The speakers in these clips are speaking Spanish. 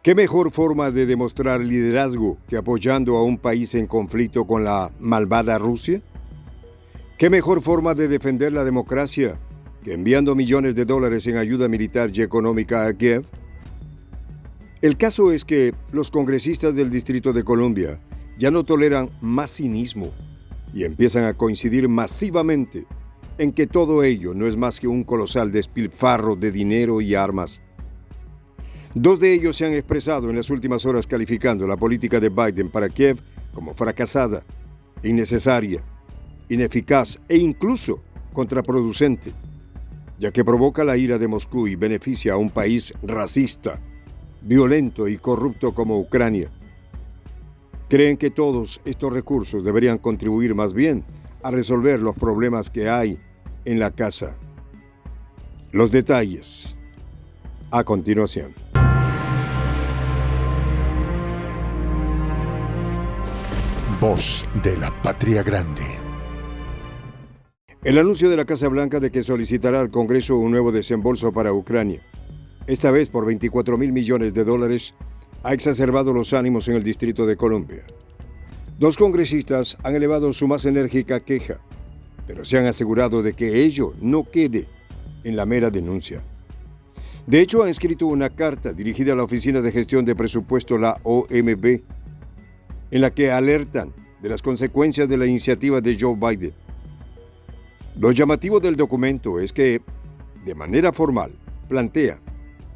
¿Qué mejor forma de demostrar liderazgo que apoyando a un país en conflicto con la malvada Rusia? ¿Qué mejor forma de defender la democracia que enviando millones de dólares en ayuda militar y económica a Kiev? El caso es que los congresistas del Distrito de Columbia ya no toleran más cinismo y empiezan a coincidir masivamente en que todo ello no es más que un colosal despilfarro de dinero y armas. Dos de ellos se han expresado en las últimas horas calificando la política de Biden para Kiev como fracasada, innecesaria, ineficaz e incluso contraproducente, ya que provoca la ira de Moscú y beneficia a un país racista, violento y corrupto como Ucrania. Creen que todos estos recursos deberían contribuir más bien a resolver los problemas que hay en la casa. Los detalles a continuación. Voz de la Patria Grande. El anuncio de la Casa Blanca de que solicitará al Congreso un nuevo desembolso para Ucrania, esta vez por $24,000 millones, ha exacerbado los ánimos en el Distrito de Columbia. Dos congresistas han elevado su más enérgica queja, pero se han asegurado de que ello no quede en la mera denuncia. De hecho, han escrito una carta dirigida a la Oficina de Gestión de Presupuesto, la OMB, en la que alertan de las consecuencias de la iniciativa de Joe Biden. Lo llamativo del documento es que, de manera formal, plantea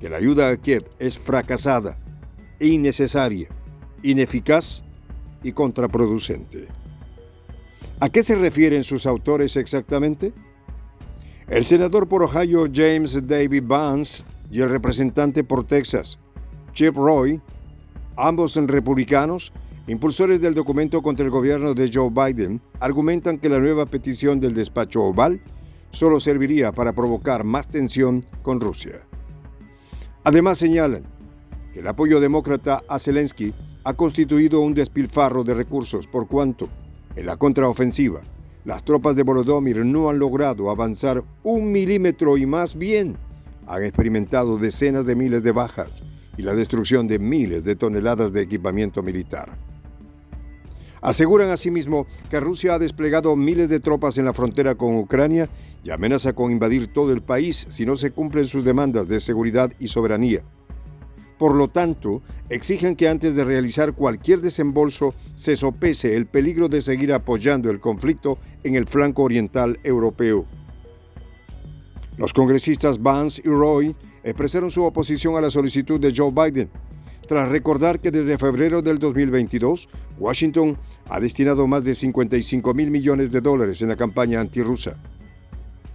que la ayuda a Kiev es fracasada, innecesaria, ineficaz y contraproducente. ¿A qué se refieren sus autores exactamente? El senador por Ohio James David Vance y el representante por Texas Chip Roy, ambos republicanos, impulsores del documento contra el gobierno de Joe Biden, argumentan que la nueva petición del despacho oval solo serviría para provocar más tensión con Rusia. Además señalan que el apoyo demócrata a Zelensky ha constituido un despilfarro de recursos por cuanto, en la contraofensiva, las tropas de Volodymyr no han logrado avanzar 1 milímetro y más bien han experimentado decenas de miles de bajas y la destrucción de miles de toneladas de equipamiento militar. Aseguran asimismo que Rusia ha desplegado miles de tropas en la frontera con Ucrania y amenaza con invadir todo el país si no se cumplen sus demandas de seguridad y soberanía. Por lo tanto, exigen que antes de realizar cualquier desembolso se sopese el peligro de seguir apoyando el conflicto en el flanco oriental europeo. Los congresistas Vance y Roy expresaron su oposición a la solicitud de Joe Biden, tras recordar que desde febrero del 2022, Washington ha destinado más de $55,000 millones en la campaña antirrusa.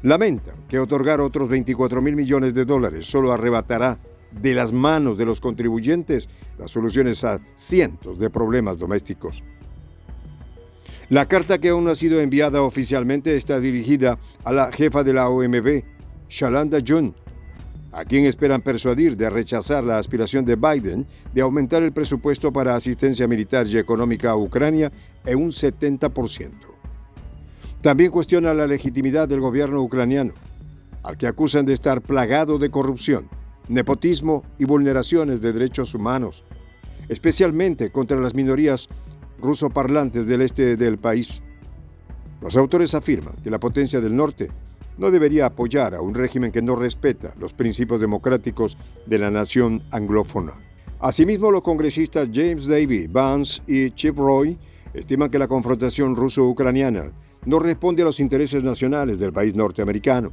Lamentan que otorgar otros $24,000 millones solo arrebatará de las manos de los contribuyentes las soluciones a cientos de problemas domésticos. La carta, que aún no ha sido enviada oficialmente, está dirigida a la jefa de la OMB, Shalanda June, a quien esperan persuadir de rechazar la aspiración de Biden de aumentar el presupuesto para asistencia militar y económica a Ucrania en un 70%. También cuestiona la legitimidad del gobierno ucraniano, al que acusan de estar plagado de corrupción, nepotismo y vulneraciones de derechos humanos, especialmente contra las minorías rusoparlantes del este del país. Los autores afirman que la potencia del norte no debería apoyar a un régimen que no respeta los principios democráticos de la nación anglófona. Asimismo, los congresistas James David Vance y Chip Roy estiman que la confrontación ruso-ucraniana no responde a los intereses nacionales del país norteamericano.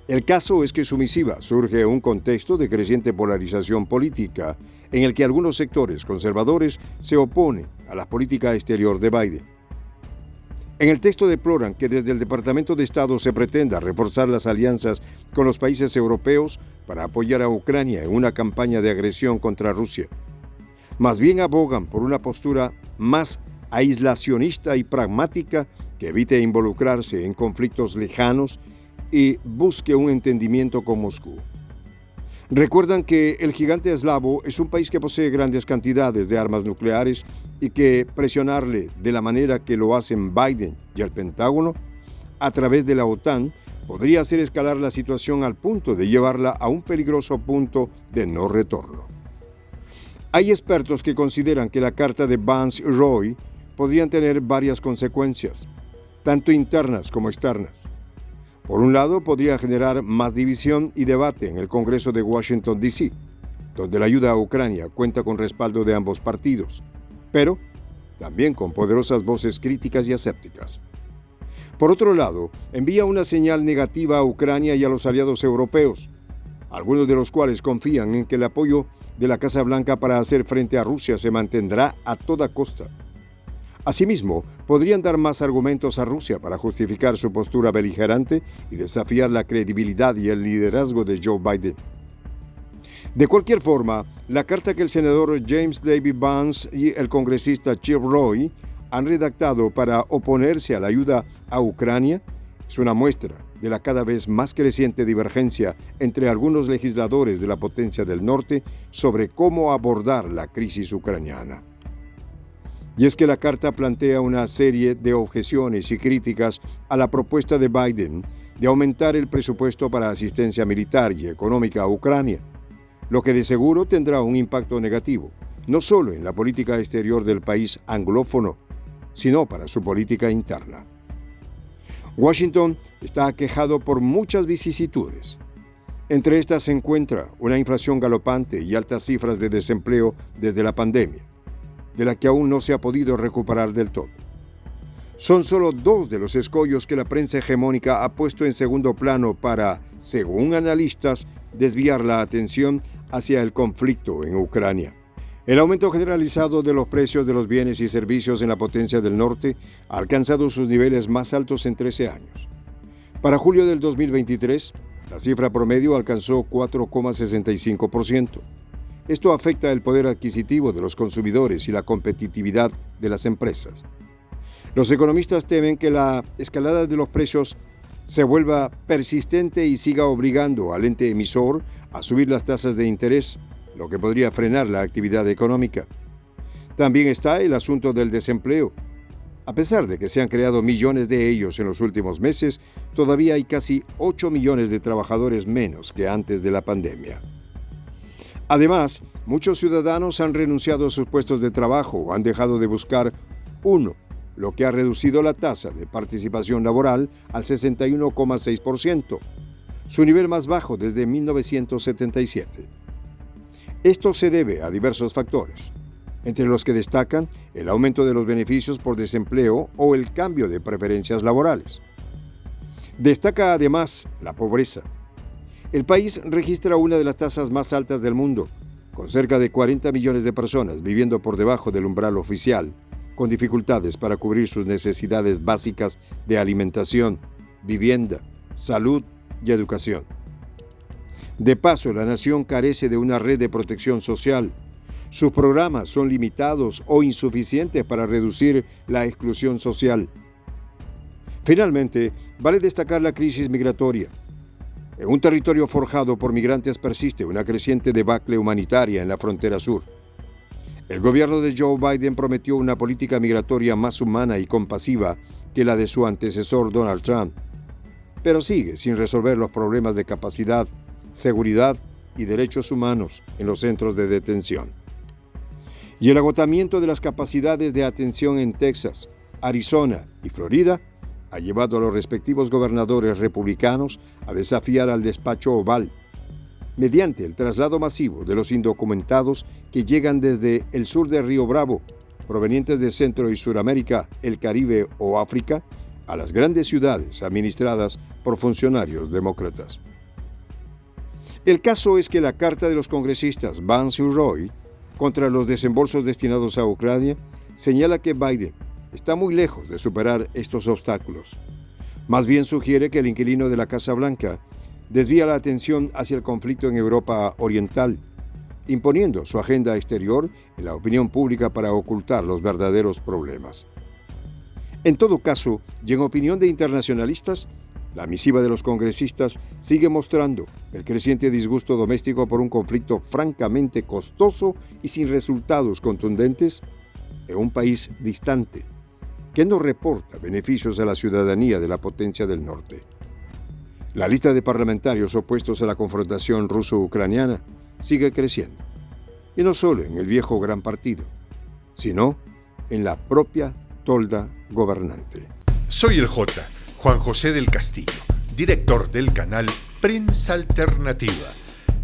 El caso es que su misiva surge en un contexto de creciente polarización política en el que algunos sectores conservadores se oponen a la política exterior de Biden. En el texto deploran que desde el Departamento de Estado se pretenda reforzar las alianzas con los países europeos para apoyar a Ucrania en una campaña de agresión contra Rusia. Más bien abogan por una postura más aislacionista y pragmática que evite involucrarse en conflictos lejanos y busque un entendimiento con Moscú. Recuerdan que el gigante eslavo es un país que posee grandes cantidades de armas nucleares y que presionarle de la manera que lo hacen Biden y el Pentágono a través de la OTAN podría hacer escalar la situación al punto de llevarla a un peligroso punto de no retorno. Hay expertos que consideran que la carta de Vance y Roy podrían tener varias consecuencias, tanto internas como externas. Por un lado, podría generar más división y debate en el Congreso de Washington, D.C., donde la ayuda a Ucrania cuenta con respaldo de ambos partidos, pero también con poderosas voces críticas y escépticas. Por otro lado, envía una señal negativa a Ucrania y a los aliados europeos, algunos de los cuales confían en que el apoyo de la Casa Blanca para hacer frente a Rusia se mantendrá a toda costa. Asimismo, podrían dar más argumentos a Rusia para justificar su postura beligerante y desafiar la credibilidad y el liderazgo de Joe Biden. De cualquier forma, la carta que el senador James David Vance y el congresista Chip Roy han redactado para oponerse a la ayuda a Ucrania es una muestra de la cada vez más creciente divergencia entre algunos legisladores de la potencia del norte sobre cómo abordar la crisis ucraniana. Y es que la carta plantea una serie de objeciones y críticas a la propuesta de Biden de aumentar el presupuesto para asistencia militar y económica a Ucrania, lo que de seguro tendrá un impacto negativo, no solo en la política exterior del país anglófono, sino para su política interna. Washington está aquejado por muchas vicisitudes. Entre estas se encuentra una inflación galopante y altas cifras de desempleo desde la pandemia, de la que aún no se ha podido recuperar del todo. Son solo dos de los escollos que la prensa hegemónica ha puesto en segundo plano para, según analistas, desviar la atención hacia el conflicto en Ucrania. El aumento generalizado de los precios de los bienes y servicios en la potencia del norte ha alcanzado sus niveles más altos en 13 años. Para julio del 2023, la cifra promedio alcanzó 4,65%. Esto afecta el poder adquisitivo de los consumidores y la competitividad de las empresas. Los economistas temen que la escalada de los precios se vuelva persistente y siga obligando al ente emisor a subir las tasas de interés, lo que podría frenar la actividad económica. También está el asunto del desempleo. A pesar de que se han creado millones de ellos en los últimos meses, todavía hay casi 8 millones de trabajadores menos que antes de la pandemia. Además, muchos ciudadanos han renunciado a sus puestos de trabajo o han dejado de buscar uno, lo que ha reducido la tasa de participación laboral al 61,6%, su nivel más bajo desde 1977. Esto se debe a diversos factores, entre los que destacan el aumento de los beneficios por desempleo o el cambio de preferencias laborales. Destaca además la pobreza. El país registra una de las tasas más altas del mundo, con cerca de 40 millones de personas viviendo por debajo del umbral oficial, con dificultades para cubrir sus necesidades básicas de alimentación, vivienda, salud y educación. De paso, la nación carece de una red de protección social. Sus programas son limitados o insuficientes para reducir la exclusión social. Finalmente, vale destacar la crisis migratoria. En un territorio forjado por migrantes persiste una creciente debacle humanitaria en la frontera sur. El gobierno de Joe Biden prometió una política migratoria más humana y compasiva que la de su antecesor Donald Trump, pero sigue sin resolver los problemas de capacidad, seguridad y derechos humanos en los centros de detención. Y el agotamiento de las capacidades de atención en Texas, Arizona y Florida ha llevado a los respectivos gobernadores republicanos a desafiar al despacho oval, mediante el traslado masivo de los indocumentados que llegan desde el sur de Río Bravo, provenientes de Centro y Suramérica, el Caribe o África, a las grandes ciudades administradas por funcionarios demócratas. El caso es que la carta de los congresistas Vance y Roy contra los desembolsos destinados a Ucrania señala que Biden está muy lejos de superar estos obstáculos. Más bien sugiere que el inquilino de la Casa Blanca desvía la atención hacia el conflicto en Europa Oriental, imponiendo su agenda exterior en la opinión pública para ocultar los verdaderos problemas. En todo caso, y en opinión de internacionalistas, la misiva de los congresistas sigue mostrando el creciente disgusto doméstico por un conflicto francamente costoso y sin resultados contundentes en un país distante, que no reporta beneficios a la ciudadanía de la potencia del norte. La lista de parlamentarios opuestos a la confrontación ruso-ucraniana sigue creciendo. y no solo en el viejo gran partido, sino en la propia tolda gobernante. Soy el J, Juan José del Castillo, director del canal Prensa Alternativa.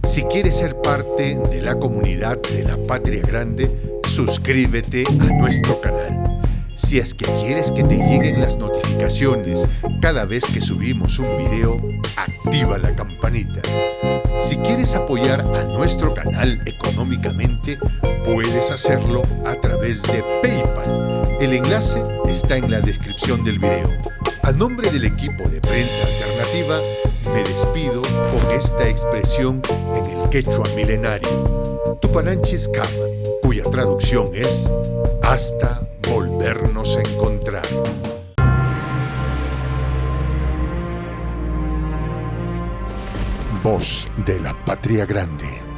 Si quieres ser parte de la comunidad de la Patria Grande, suscríbete a nuestro canal. Si es que quieres que te lleguen las notificaciones cada vez que subimos un video, activa la campanita. Si quieres apoyar a nuestro canal económicamente, puedes hacerlo a través de PayPal. El enlace está en la descripción del video. A nombre del equipo de Prensa Alternativa, me despido con esta expresión en el quechua milenario, Tupananchis Kama, cuya traducción es hasta volvernos a encontrar. Voz de la Patria Grande.